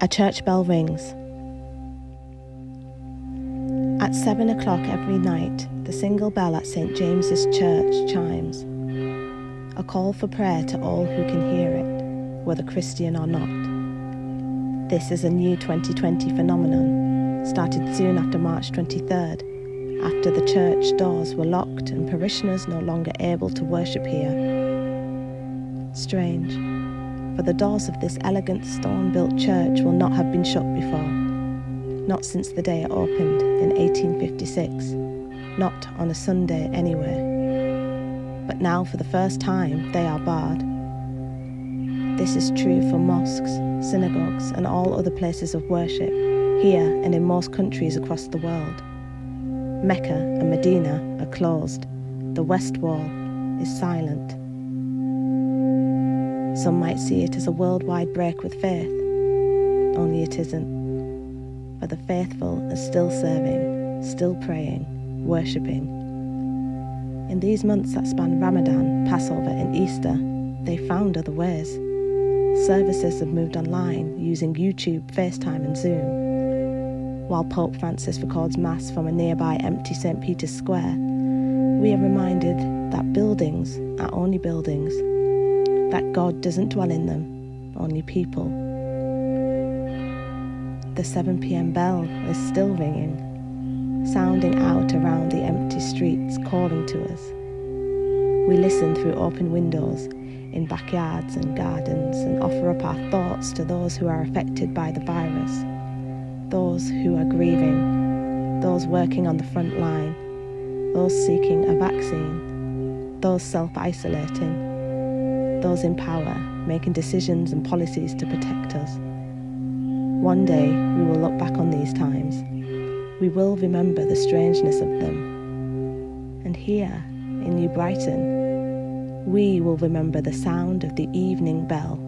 A church bell rings. At 7 o'clock every night, the single bell at St. James's Church chimes. A call for prayer to all who can hear it, whether Christian or not. This is a new 2020 phenomenon, started soon after March 23rd, after the church doors were locked and parishioners no longer able to worship here. Strange, for the doors of this elegant stone-built church will not have been shut before, not since the day it opened in 1856, not on a Sunday anyway. But now for the first time they are barred. This is true for mosques, synagogues and all other places of worship, here and in most countries across the world. Mecca and Medina are closed. The West Wall is silent. Some might see it as a worldwide break with faith, only it isn't. For the faithful are still serving, still praying, worshipping. In these months that span Ramadan, Passover and Easter, they found other ways. Services have moved online using YouTube, FaceTime and Zoom. While Pope Francis records Mass from a nearby empty St. Peter's Square, we are reminded that buildings are only buildings, that God doesn't dwell in them, only people. The 7 p.m. bell is still ringing, sounding out around the empty streets, calling to us. We listen through open windows in backyards and gardens and offer up our thoughts to those who are affected by the virus, those who are grieving, those working on the front line, those seeking a vaccine, those self-isolating, those in power making decisions and policies to protect us. One day we will look back on these times. We will remember the strangeness of them. And here in New Brighton, we will remember the sound of the evening bell.